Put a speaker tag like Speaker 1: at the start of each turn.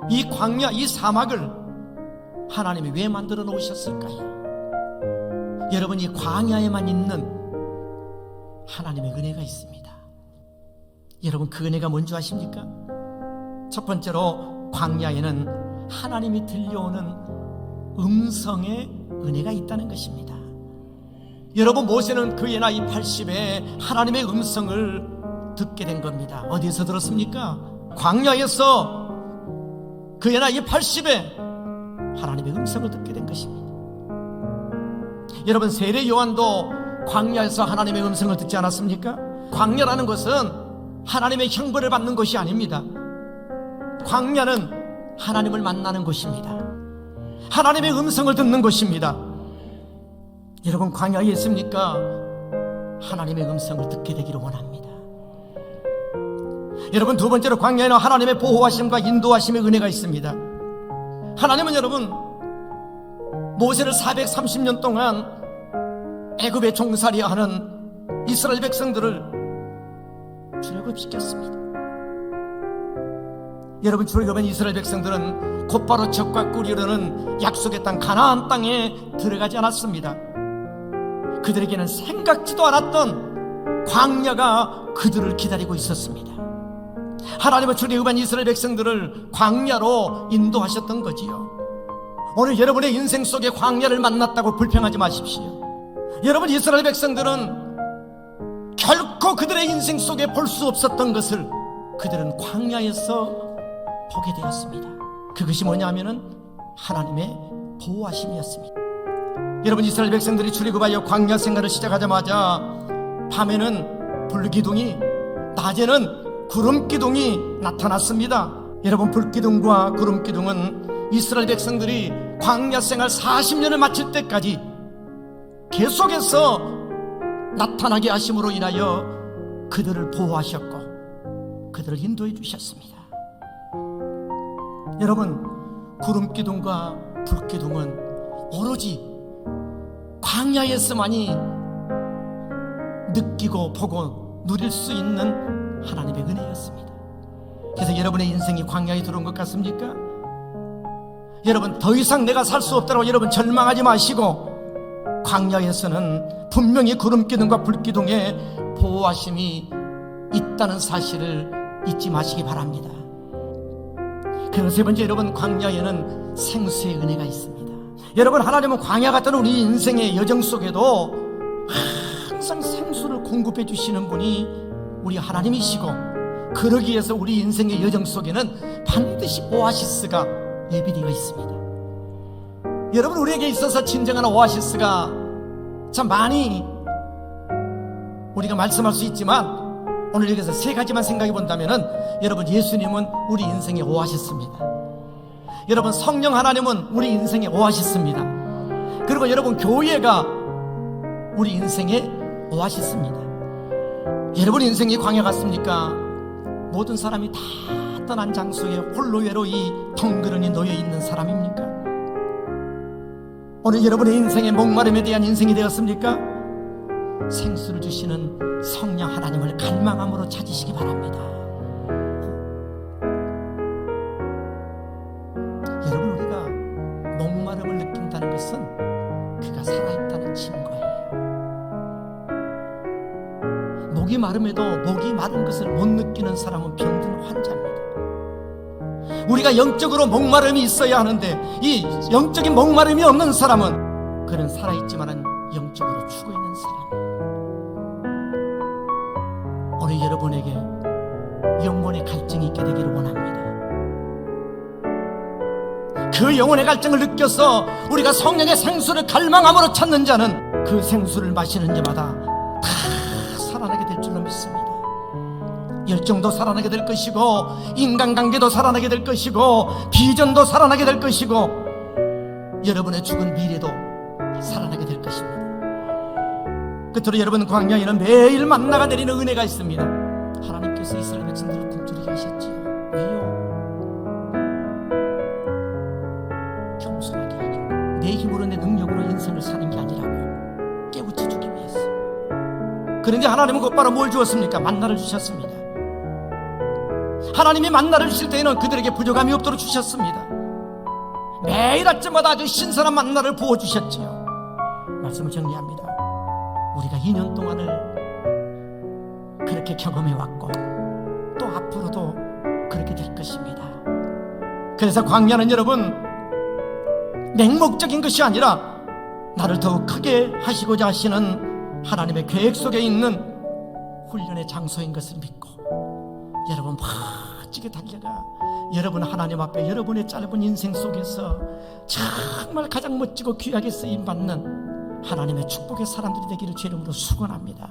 Speaker 1: 이 광야, 이 사막을 하나님이 왜 만들어 놓으셨을까요? 여러분, 이 광야에만 있는 하나님의 은혜가 있습니다. 여러분, 그 은혜가 뭔지 아십니까? 첫 번째로 광야에는 하나님이 들려오는 음성의 은혜가 있다는 것입니다. 여러분, 모세는 그의 나이 80에 하나님의 음성을 듣게 된 겁니다. 어디에서 들었습니까? 광야에서 그의 나이 80에 하나님의 음성을 듣게 된 것입니다. 여러분, 세례 요한도 광야에서 하나님의 음성을 듣지 않았습니까? 광야라는 것은 하나님의 형벌을 받는 곳이 아닙니다. 광야는 하나님을 만나는 곳입니다. 하나님의 음성을 듣는 곳입니다. 여러분, 광야에 있습니까? 하나님의 음성을 듣게 되기를 원합니다. 여러분, 두 번째로 광야에는 하나님의 보호하심과 인도하심의 은혜가 있습니다. 하나님은 여러분, 모세를 430년 동안 애굽에 종살이 하는 이스라엘 백성들을 출애굽시켰습니다. 여러분, 출애굽한 이스라엘 백성들은 곧바로 적과 꿀이 흐르는 약속의 땅 가나안 땅에 들어가지 않았습니다. 그들에게는 생각지도 않았던 광야가 그들을 기다리고 있었습니다. 하나님은 출애굽한 이스라엘 백성들을 광야로 인도하셨던 거지요. 오늘 여러분의 인생 속에 광야를 만났다고 불평하지 마십시오. 여러분, 이스라엘 백성들은 결코 그들의 인생 속에 볼 수 없었던 것을 그들은 광야에서 보게 되었습니다. 그것이 뭐냐면은 하나님의 보호하심이었습니다. 여러분, 이스라엘 백성들이 출애굽하여 광야 생활을 시작하자마자 밤에는 불기둥이, 낮에는 구름기둥이 나타났습니다. 여러분, 불기둥과 구름기둥은 이스라엘 백성들이 광야 생활 40년을 마칠 때까지 계속해서 나타나게 하심으로 인하여 그들을 보호하셨고 그들을 인도해 주셨습니다. 여러분, 구름기둥과 불기둥은 오로지 광야에서만이 느끼고 보고 누릴 수 있는 하나님의 은혜였습니다. 그래서 여러분의 인생이 광야에 들어온 것 같습니까? 여러분, 더 이상 내가 살 수 없다고 여러분 절망하지 마시고, 광야에서는 분명히 구름기둥과 불기둥의 보호하심이 있다는 사실을 잊지 마시기 바랍니다. 그리고 세 번째, 여러분, 광야에는 생수의 은혜가 있습니다. 여러분, 하나님은 광야 같은 우리 인생의 여정 속에도 항상 생수를 공급해 주시는 분이 우리 하나님이시고, 그러기 위해서 우리 인생의 여정 속에는 반드시 오아시스가 예비되어 있습니다. 여러분, 우리에게 있어서 진정한 오아시스가 참 많이 우리가 말씀할 수 있지만, 오늘 여기서 세 가지만 생각해 본다면은, 여러분, 예수님은 우리 인생의 오아시스입니다. 여러분, 성령 하나님은 우리 인생의 오아시스입니다. 그리고 여러분, 교회가 우리 인생의 오아시스입니다. 여러분 인생이 광야 같습니까? 모든 사람이 다 떠난 장소에 홀로 외로이 덩그러니 놓여 있는 사람입니까? 오늘 여러분의 인생의 목마름에 대한 인생이 되었습니까? 생수를 주시는 성령 하나님을 갈망함으로 찾으시기 바랍니다. 여러분, 우리가 목마름을 느낀다는 것은 그가 살아있다는 증거예요. 목이 마름에도 목이 마른 것을 못 느끼는 사람은 병든 환자입니다. 우리가 영적으로 목마름이 있어야 하는데, 이 영적인 목마름이 없는 사람은 그는 살아있지만은 영적으로 죽어있는 사람이에요. 오늘 여러분에게 영혼의 갈증이 있게 되기를 원합니다. 그 영혼의 갈증을 느껴서 우리가 성령의 생수를 갈망함으로 찾는 자는 그 생수를 마시는 자마다 다 살아나게 될 줄로 믿습니다. 열정도 살아나게 될 것이고, 인간관계도 살아나게 될 것이고, 비전도 살아나게 될 것이고, 여러분의 죽은 미래도 살아나게 될 것입니다. 끝으로 여러분, 광야에는 매일 만나가 내리는 은혜가 있습니다. 하나님께서 이스라엘 백성들을 굶주리게 하셨지요. 왜요? 겸손하게 하려고, 내 힘으로 내 능력으로 인생을 사는 게 아니라고 깨우쳐 주기 위해서. 그런데 하나님은 곧바로 뭘 주었습니까? 만나를 주셨습니다. 하나님이 만나를 주실 때에는 그들에게 부족함이 없도록 주셨습니다. 매일 아침마다 아주 신선한 만나를 부어주셨지요. 말씀을 정리합니다. 우리가 2년 동안을 그렇게 경험해왔고 또 앞으로도 그렇게 될 것입니다. 그래서 광야는 여러분 맹목적인 것이 아니라 나를 더욱 크게 하시고자 하시는 하나님의 계획 속에 있는 훈련의 장소인 것을 믿고 여러분 멋지게 달려가 여러분 하나님 앞에 여러분의 짧은 인생 속에서 정말 가장 멋지고 귀하게 쓰임받는 하나님의 축복의 사람들이 되기를 주 이름으로 축원합니다.